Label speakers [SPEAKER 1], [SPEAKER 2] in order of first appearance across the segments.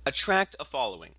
[SPEAKER 1] Attract a following.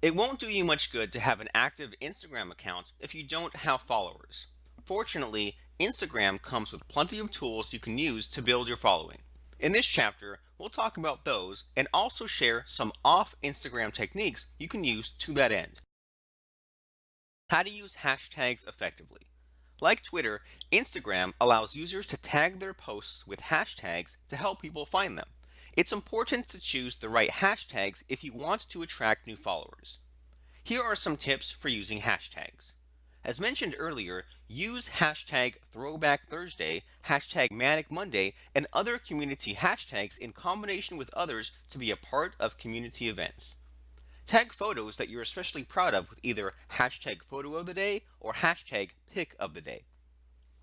[SPEAKER 1] It won't do you much good to have an active Instagram account if you don't have followers. Fortunately, Instagram comes with plenty of tools you can use to build your following. In this chapter, we'll talk about those and also share some off Instagram techniques you can use to that end. How to use hashtags effectively. Like Twitter, Instagram allows users to tag their posts with hashtags to help people find them. It's important to choose the right hashtags if you want to attract new followers. Here are some tips for using hashtags. As mentioned earlier, use hashtag Throwback Thursday, hashtag Manic Monday, and other community hashtags in combination with others to be a part of community events. Tag photos that you're especially proud of with either hashtag Photo of the Day or hashtag Pic of the Day.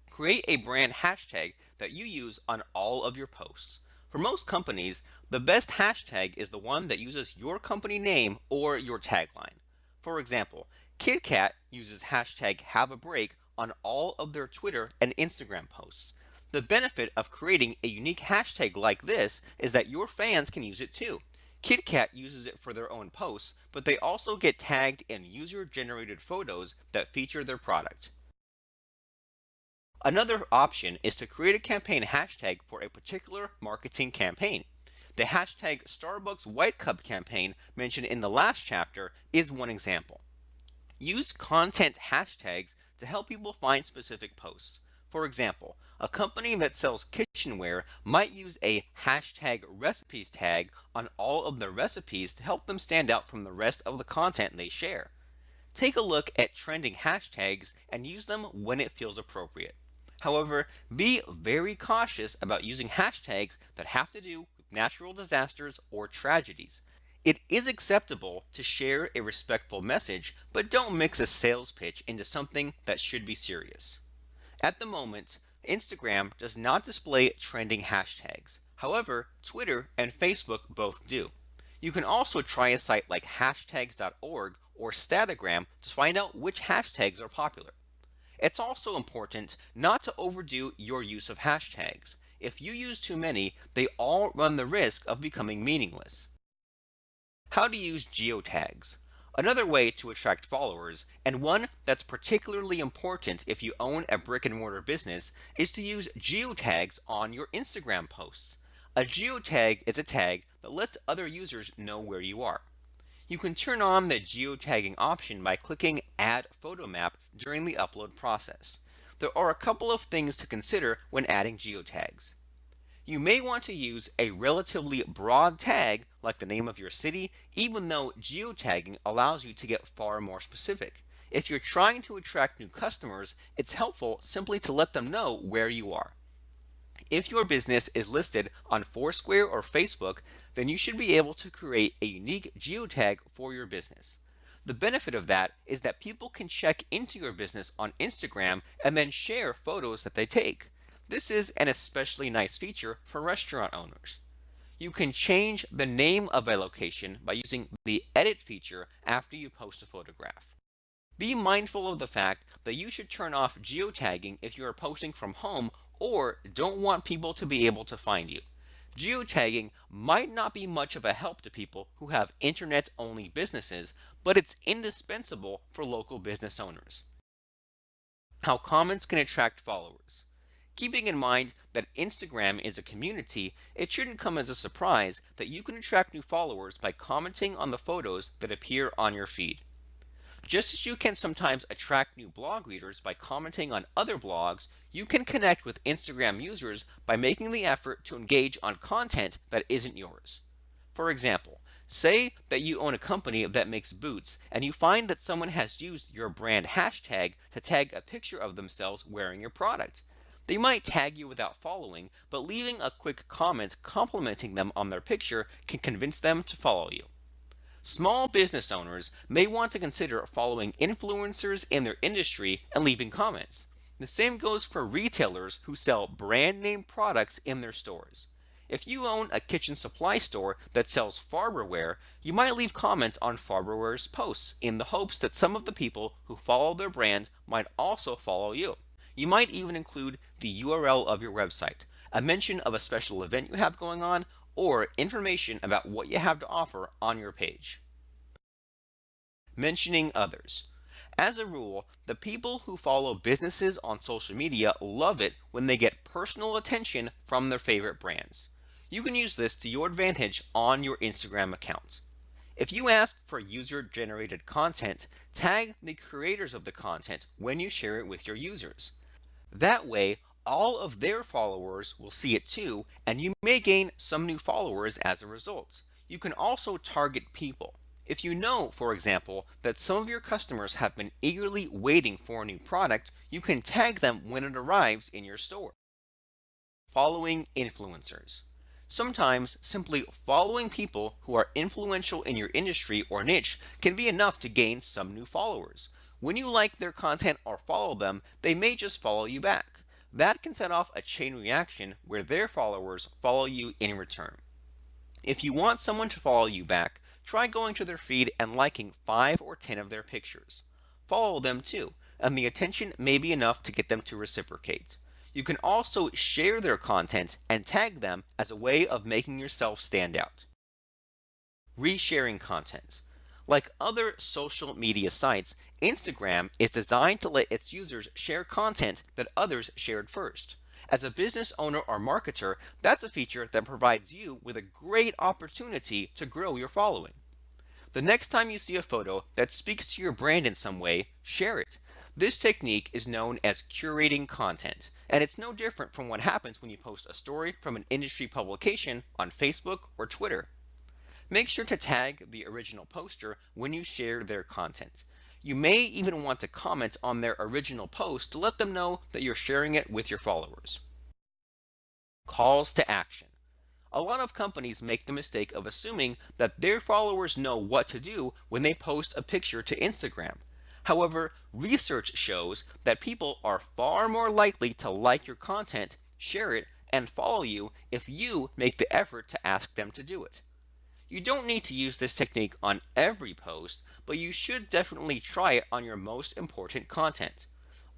[SPEAKER 1] Create a brand hashtag that you use on all of your posts. For most companies, the best hashtag is the one that uses your company name or your tagline. For example, KitKat uses hashtag Have a Break on all of their Twitter and Instagram posts. The benefit of creating a unique hashtag like this is that your fans can use it too. KitKat uses it for their own posts, but they also get tagged in user-generated photos that feature their product. Another option is to create a campaign hashtag for a particular marketing campaign. The hashtag Starbucks White Cup campaign mentioned in the last chapter is one example. Use content hashtags to help people find specific posts. For example, a company that sells kitchenware might use a hashtag recipes tag on all of their recipes to help them stand out from the rest of the content they share. Take a look at trending hashtags and use them when it feels appropriate. However, be very cautious about using hashtags that have to do with natural disasters or tragedies. It is acceptable to share a respectful message, but don't mix a sales pitch into something that should be serious. At the moment, Instagram does not display trending hashtags. However, Twitter and Facebook both do. You can also try a site like hashtags.org or Statagram to find out which hashtags are popular. It's also important not to overdo your use of hashtags. If you use too many, they all run the risk of becoming meaningless. How to use geotags. Another way to attract followers, and one that's particularly important if you own a brick and mortar business, is to use geotags on your Instagram posts. A geotag is a tag that lets other users know where you are. You can turn on the geotagging option by clicking Add Photo Map during the upload process. There are a couple of things to consider when adding geotags. You may want to use a relatively broad tag like the name of your city, even though geotagging allows you to get far more specific. If you're trying to attract new customers, it's helpful simply to let them know where you are. If your business is listed on Foursquare or Facebook, then you should be able to create a unique geotag for your business. The benefit of that is that people can check into your business on Instagram and then share photos that they take. This is an especially nice feature for restaurant owners. You can change the name of a location by using the edit feature after you post a photograph. Be mindful of the fact that you should turn off geotagging if you are posting from home or don't want people to be able to find you. Geotagging might not be much of a help to people who have internet-only businesses, but it's indispensable for local business owners. How comments can attract followers. Keeping in mind that Instagram is a community, it shouldn't come as a surprise that you can attract new followers by commenting on the photos that appear on your feed. Just as you can sometimes attract new blog readers by commenting on other blogs, you can connect with Instagram users by making the effort to engage on content that isn't yours. For example, say that you own a company that makes boots and you find that someone has used your brand hashtag to tag a picture of themselves wearing your product. They might tag you without following, but leaving a quick comment complimenting them on their picture can convince them to follow you. Small business owners may want to consider following influencers in their industry and leaving comments. The same goes for retailers who sell brand name products in their stores. If you own a kitchen supply store that sells Farberware, you might leave comments on Farberware's posts in the hopes that some of the people who follow their brand might also follow you. You might even include the URL of your website, a mention of a special event you have going on, or information about what you have to offer on your page. Mentioning others. As a rule, the people who follow businesses on social media love it when they get personal attention from their favorite brands. You can use this to your advantage on your Instagram account. If you ask for user-generated content, tag the creators of the content when you share it with your users. That way, all of their followers will see it too, and you may gain some new followers as a result. You can also target people. If you know, for example, that some of your customers have been eagerly waiting for a new product, you can tag them when it arrives in your store. Following influencers. Sometimes simply following people who are influential in your industry or niche can be enough to gain some new followers. When you like their content or follow them, they may just follow you back. That can set off a chain reaction where their followers follow you in return. If you want someone to follow you back, try going to their feed and liking 5 or 10 of their pictures. Follow them too, and the attention may be enough to get them to reciprocate. You can also share their content and tag them as a way of making yourself stand out. Resharing content. Like other social media sites, Instagram is designed to let its users share content that others shared first. As a business owner or marketer, that's a feature that provides you with a great opportunity to grow your following. The next time you see a photo that speaks to your brand in some way, share it. This technique is known as curating content, and it's no different from what happens when you post a story from an industry publication on Facebook or Twitter. Make sure to tag the original poster when you share their content. You may even want to comment on their original post to let them know that you're sharing it with your followers. Calls to action. A lot of companies make the mistake of assuming that their followers know what to do when they post a picture to Instagram. However, research shows that people are far more likely to like your content, share it, and follow you if you make the effort to ask them to do it. You don't need to use this technique on every post, but you should definitely try it on your most important content.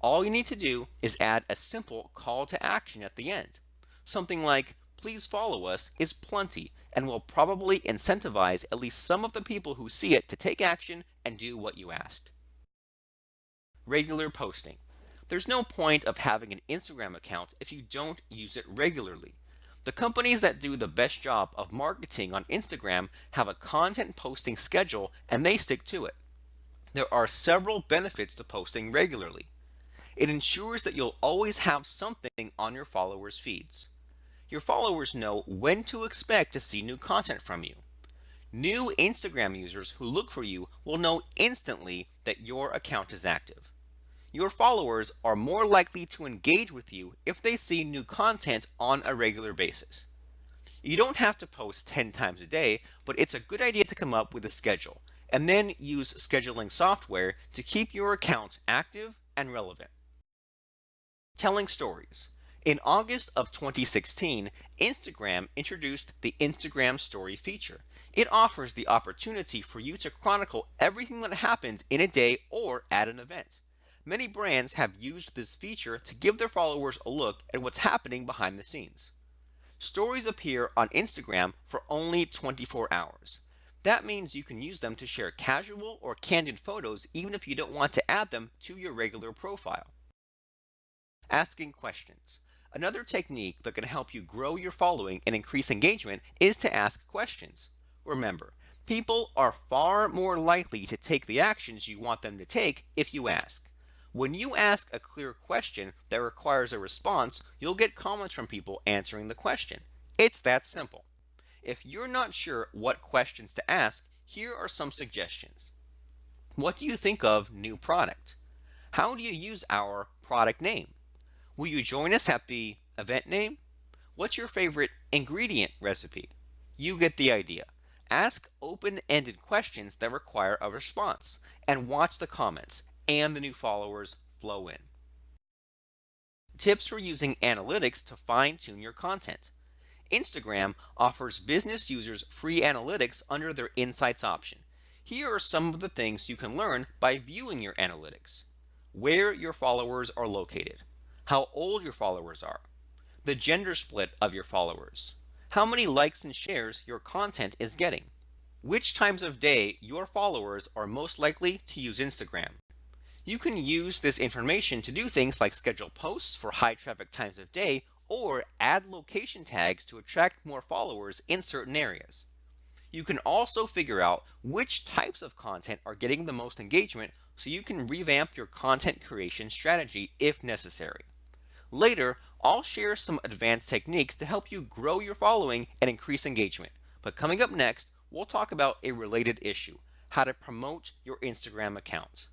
[SPEAKER 1] All you need to do is add a simple call to action at the end. Something like, "Please follow us" is plenty and will probably incentivize at least some of the people who see it to take action and do what you asked. Regular posting. There's no point of having an Instagram account if you don't use it regularly. The companies that do the best job of marketing on Instagram have a content posting schedule and they stick to it. There are several benefits to posting regularly. It ensures that you'll always have something on your followers' feeds. Your followers know when to expect to see new content from you. New Instagram users who look for you will know instantly that your account is active. Your followers are more likely to engage with you if they see new content on a regular basis. You don't have to post 10 times a day, but it's a good idea to come up with a schedule, and then use scheduling software to keep your account active and relevant. Telling stories. In August of 2016, Instagram introduced the Instagram Story feature. It offers the opportunity for you to chronicle everything that happens in a day or at an event. Many brands have used this feature to give their followers a look at what's happening behind the scenes. Stories appear on Instagram for only 24 hours. That means you can use them to share casual or candid photos even if you don't want to add them to your regular profile. Asking questions. Another technique that can help you grow your following and increase engagement is to ask questions. Remember, people are far more likely to take the actions you want them to take if you ask. When you ask a clear question that requires a response, you'll get comments from people answering the question. It's that simple. If you're not sure what questions to ask, here are some suggestions. What do you think of new product? How do you use our product name? Will you join us at the event name? What's your favorite ingredient recipe? You get the idea. Ask open-ended questions that require a response, and watch the comments and the new followers flow in. Tips for using analytics to fine-tune your content. Instagram offers business users free analytics under their Insights option. Here are some of the things you can learn by viewing your analytics. Where your followers are located, how old your followers are, the gender split of your followers, how many likes and shares your content is getting, which times of day your followers are most likely to use Instagram. You can use this information to do things like schedule posts for high traffic times of day or add location tags to attract more followers in certain areas. You can also figure out which types of content are getting the most engagement so you can revamp your content creation strategy if necessary. Later, I'll share some advanced techniques to help you grow your following and increase engagement. But coming up next, we'll talk about a related issue: how to promote your Instagram account.